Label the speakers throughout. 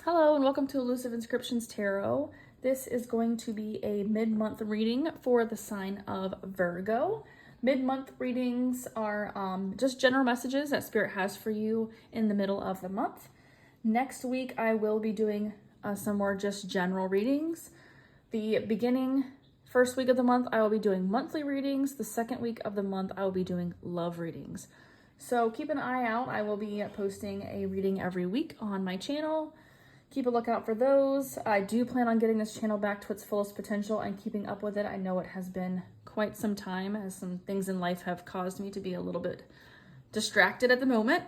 Speaker 1: Hello and welcome to Elusive Inscriptions Tarot. This is going to be a mid-month reading for the sign of Virgo. Mid-month readings are just general messages that Spirit has for you in the middle of the month. Next week I will be doing some more just general readings. The first week of the month I will be doing monthly readings. The second week of the month I will be doing love readings. So keep an eye out. I will be posting a reading every week on my channel. Keep a lookout for those. I do plan on getting this channel back to its fullest potential and keeping up with it. I know it has been quite some time as some things in life have caused me to be a little bit distracted at the moment.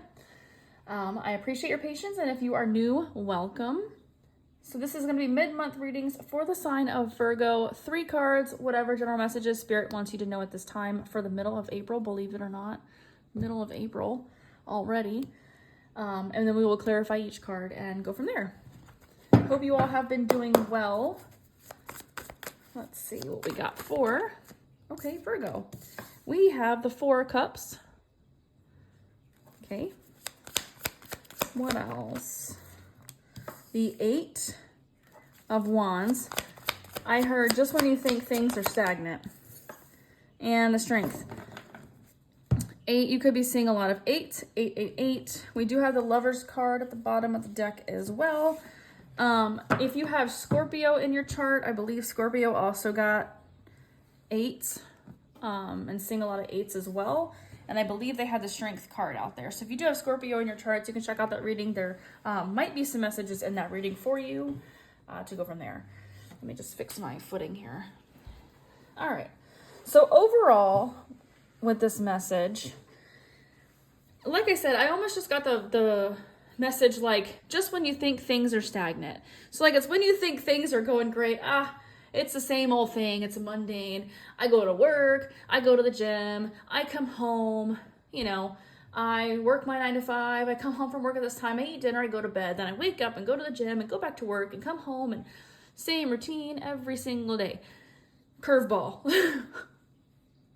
Speaker 1: I appreciate your patience, and if you are new, welcome. So this is going to be mid-month readings for the sign of Virgo. 3 cards, whatever general messages Spirit wants you to know at this time for the middle of April, believe it or not. Middle of April already. And then we will clarify each card and go from there. Hope you all have been doing well. Let's see what we got for. Okay, Virgo. We have the 4 cups. Okay. What else? The 8 of wands. I heard just when you think things are stagnant. And the strength. 8, you could be seeing a lot of 8, 8, 8, 8. We do have the Lovers card at the bottom of the deck as well. If you have Scorpio in your chart, I believe Scorpio also got 8, and seeing a lot of 8s as well. And I believe they had the Strength card out there. So if you do have Scorpio in your charts, you can check out that reading. There might be some messages in that reading for you to go from there. Let me just fix my footing here. All right. So overall, with this message, like I said, I almost just got the message like just when you think things are stagnant. So like it's when you think things are going great, it's the same old thing, it's mundane. I go to work, I go to the gym, I come home, I work my 9 to 5, I come home from work at this time, I eat dinner, I go to bed, then I wake up and go to the gym and go back to work and come home and same routine every single day. Curveball.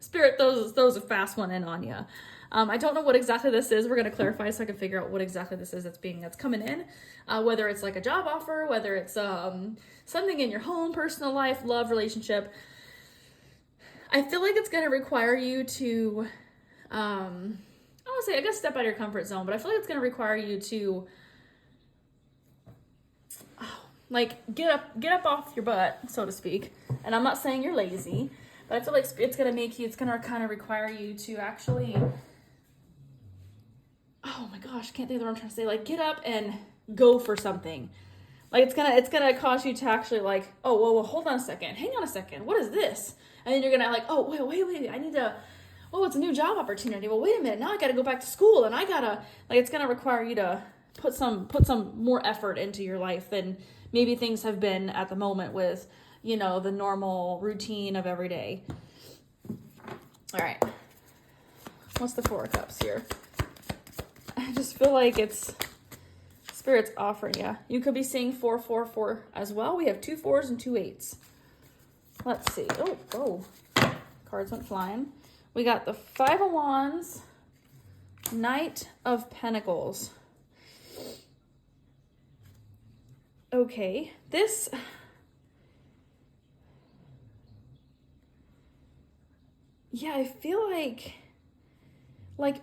Speaker 1: Spirit throws a fast one in on you. I don't know what exactly this is. We're going to clarify so I can figure out what exactly this is that's coming in. Whether it's like a job offer, whether it's something in your home, personal life, love, relationship. I feel like it's going to require you to, I guess step out of your comfort zone, but I feel like it's going to require you to get up off your butt, so to speak. And I'm not saying you're lazy, but I feel like it's going to kind of require you to actually, oh my gosh, can't think of what I'm trying to say. Like, get up and go for something. Like, it's gonna cause you to actually well, hold on a second. Hang on a second. What is this? And then you're gonna wait. I need to, it's a new job opportunity. Well, wait a minute. Now I got to go back to school and I gotta, it's gonna require you to put some more effort into your life than maybe things have been at the moment with, the normal routine of every day. All right. What's the 4 of cups here? I just feel like it's Spirit's offering you. You could be seeing 4, 4, 4 as well. We have 2 4s and 2 8s. Let's see. Oh. Cards went flying. We got the 5 of wands, Knight of pentacles. Okay. This... Yeah, I feel like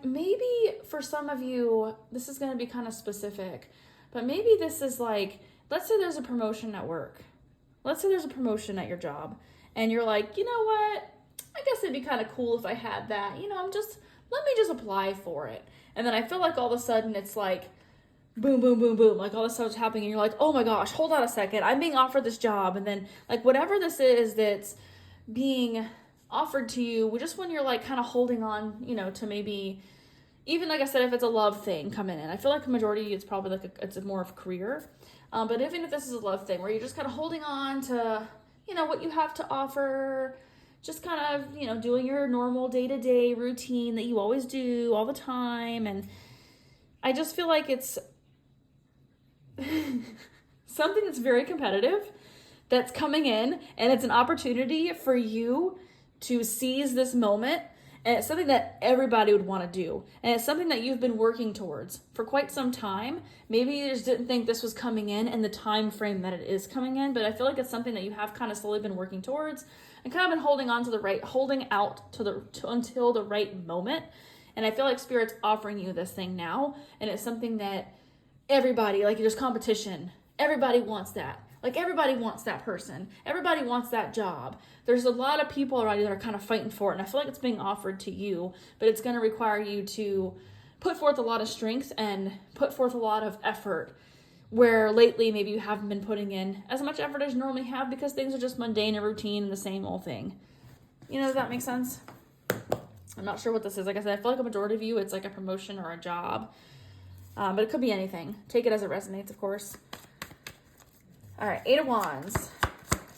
Speaker 1: maybe for some of you, this is going to be kind of specific, but maybe this is let's say there's a promotion at work. Let's say there's a promotion at your job and you're like, you know what? I guess it'd be kind of cool if I had that. Let me just apply for it. And then I feel like all of a sudden it's like, boom, boom, boom, boom. Like all this stuff's happening and you're like, oh my gosh, hold on a second. I'm being offered this job. And then whatever this is that's being offered to you, just when you're kind of holding on, to maybe even like I said, if it's a love thing coming in, I feel like the majority it's probably it's more of a career. But even if this is a love thing where you're just kind of holding on to, what you have to offer, just kind of, doing your normal day-to-day routine that you always do all the time. And I just feel like it's something that's very competitive that's coming in, and it's an opportunity for you to seize this moment And it's something that everybody would want to do. And it's something that you've been working towards for quite some time. Maybe you just didn't think this was coming in the time frame that it is coming in, but I feel like it's something that you have kind of slowly been working towards and kind of been holding out until the right moment. And I feel like Spirit's offering you this thing now, and it's something that everybody, like there's competition. Everybody wants that. Like everybody wants that person. Everybody wants that job. There's a lot of people already that are kind of fighting for it, and I feel like it's being offered to you, but it's going to require you to put forth a lot of strength and put forth a lot of effort, where lately maybe you haven't been putting in as much effort as you normally have because things are just mundane and routine and the same old thing. You know, does that make sense? I'm not sure what this is. Like I said, I feel like a majority of you, it's like a promotion or a job, but it could be anything. Take it as it resonates, of course. All right, 8 of Wands.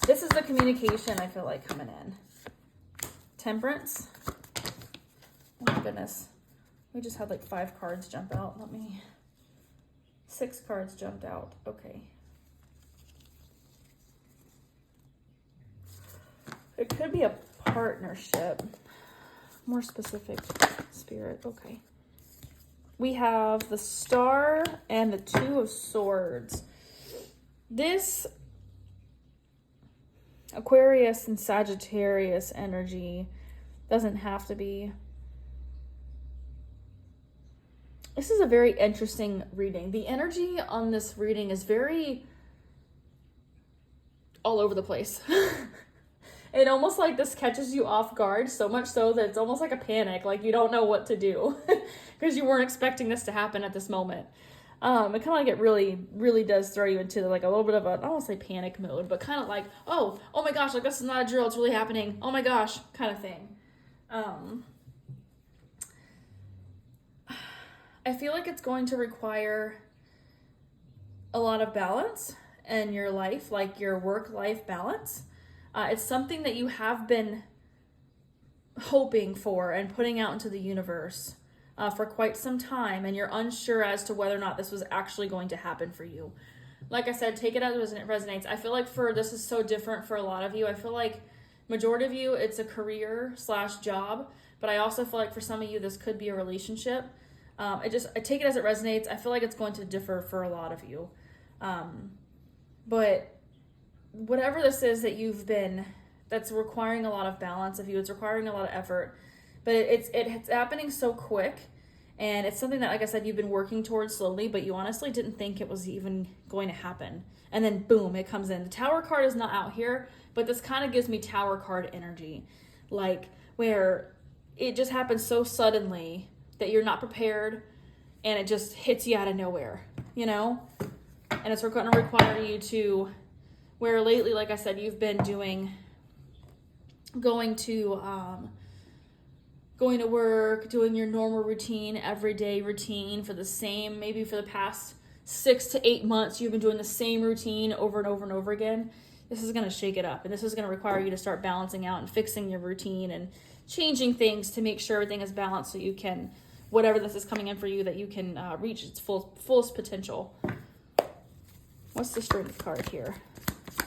Speaker 1: This is the communication I feel like coming in. Temperance. Oh my goodness. We just had like 5 cards jump out. 6 cards jumped out. Okay. It could be a partnership. More specific, Spirit. Okay. We have the Star and the 2 of Swords. This Aquarius and Sagittarius energy doesn't have to be. This is a very interesting reading. The energy on this reading is very all over the place. It almost like this catches you off guard, so much so that it's almost like a panic, like you don't know what to do because you weren't expecting this to happen at this moment. It kind of like it really does throw you into like a little bit of a, I don't want to say panic mode, but kind of like, oh my gosh, like this is not a drill, it's really happening. Oh my gosh, kind of thing. I feel like it's going to require a lot of balance in your life, like your work-life balance. It's something that you have been hoping for and putting out into the universe for quite some time, and you're unsure as to whether or not this was actually going to happen for you. Like I said, take it as it resonates. I feel like this is so different for a lot of you. I feel like majority of you, it's a career/job, but I also feel like for some of you, this could be a relationship. I take it as it resonates. I feel like it's going to differ for a lot of you. But whatever this is that that's requiring a lot of balance of you, it's requiring a lot of effort, but it's happening so quick, and it's something that, like I said, you've been working towards slowly, but you honestly didn't think it was even going to happen. And then boom, it comes in. The Tower card is not out here, but this kind of gives me Tower card energy, like where it just happens so suddenly that you're not prepared and it just hits you out of nowhere, you know? And it's going to require you to, where lately, like I said, you've been going to work, doing your normal routine, everyday routine for the past 6 to 8 months, you've been doing the same routine over and over and over again. This is going to shake it up, and this is going to require you to start balancing out and fixing your routine and changing things to make sure everything is balanced so you can, whatever this is coming in for you, that you can reach its fullest potential. What's the Strength card here?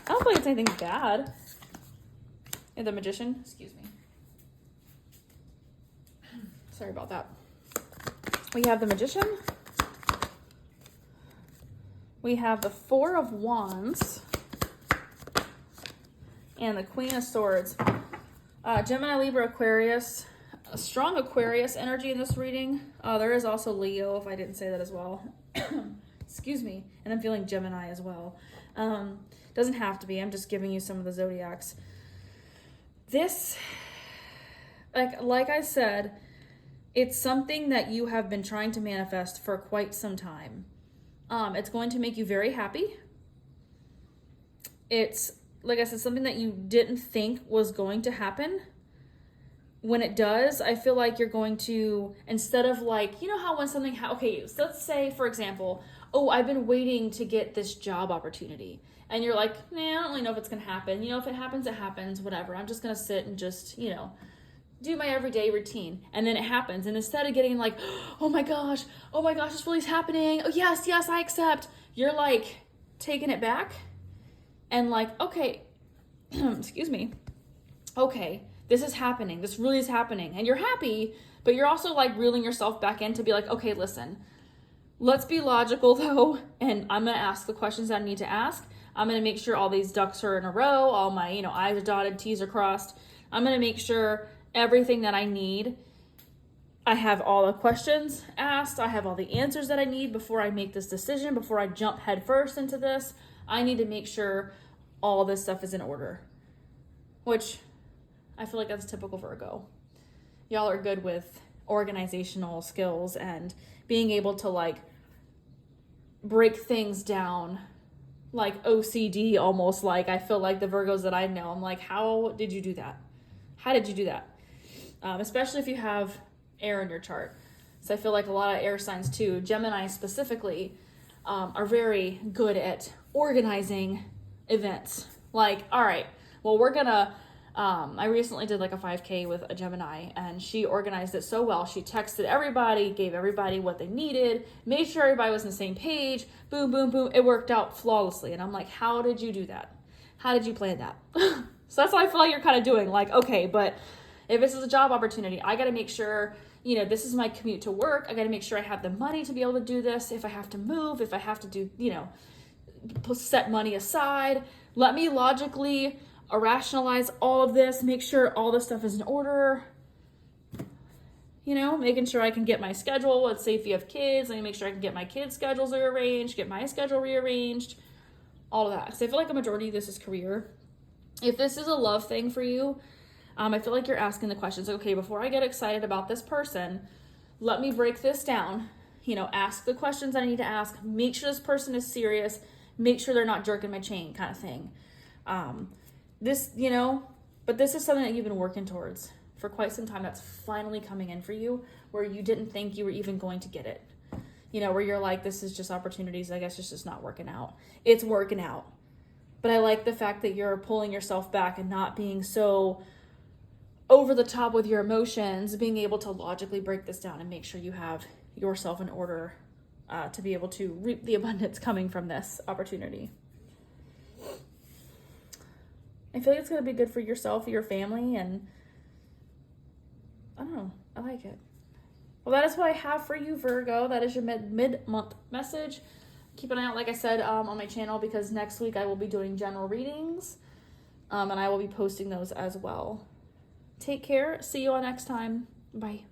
Speaker 1: I don't feel like it's anything bad. And the Magician, excuse me. Sorry about that. We have the Magician. We have the 4 of Wands. And the Queen of Swords. Gemini, Libra, Aquarius. A strong Aquarius energy in this reading. There is also Leo, if I didn't say that as well. Excuse me. And I'm feeling Gemini as well. Doesn't have to be. I'm just giving you some of the zodiacs. This, like I said, it's something that you have been trying to manifest for quite some time. It's going to make you very happy. It's, like I said, something that you didn't think was going to happen. When it does, I feel like you're going to, instead of like, you know how when something, okay, so let's say, for example, oh, I've been waiting to get this job opportunity. And you're like, nah, I don't really know if it's going to happen. You know, if it happens, it happens, whatever. I'm just going to sit and just, do my everyday routine. And then it happens. And instead of getting like, oh my gosh, this really is happening. Oh, yes, I accept. You're like taking it back and like, okay, excuse me. Okay, This is happening. This really is happening. And you're happy, but you're also like reeling yourself back in to be like, okay, listen, let's be logical though. And I'm going to ask the questions that I need to ask. I'm going to make sure all these ducks are in a row. All my, I's are dotted, T's are crossed. I'm going to make sure everything that I need, I have all the questions asked. I have all the answers that I need before I make this decision, before I jump headfirst into this. I need to make sure all this stuff is in order, which I feel like that's typical Virgo. Y'all are good with organizational skills and being able to like break things down, like OCD almost. Like I feel like the Virgos that I know, I'm like, how did you do that? How did you do that? Especially if you have air in your chart. So I feel like a lot of air signs too, Gemini specifically, are very good at organizing events. Like, all right, well, we're gonna, I recently did like a 5K with a Gemini, and she organized it so well. She texted everybody, gave everybody what they needed, made sure everybody was on the same page, boom, boom, boom. It worked out flawlessly. And I'm like, how did you do that? How did you plan that? So that's what I feel like you're kind of doing. Like, okay, but if this is a job opportunity, I got to make sure, this is my commute to work. I got to make sure I have the money to be able to do this. If I have to move, if I have to do, set money aside, let me logically rationalize all of this, make sure all this stuff is in order, making sure I can get my schedule. Let's say if you have kids, let me make sure I can get my kids' schedules rearranged, get my schedule rearranged, all of that. So I feel like a majority of this is career. If this is a love thing for you, I feel like you're asking the questions, okay, before I get excited about this person, let me break this down, ask the questions I need to ask, make sure this person is serious, make sure they're not jerking my chain kind of thing. But this is something that you've been working towards for quite some time. That's finally coming in for you, where you didn't think you were even going to get it. Where you're like, this is just opportunities. I guess it's just not working out. It's working out. But I like the fact that you're pulling yourself back and not being so over the top with your emotions, being able to logically break this down and make sure you have yourself in order to be able to reap the abundance coming from this opportunity. I feel like it's going to be good for yourself, your family, and I don't know. I like it. Well, that is what I have for you, Virgo. That is your mid-month message. Keep an eye out, like I said, on my channel, because next week I will be doing general readings, and I will be posting those as well. Take care. See you all next time. Bye.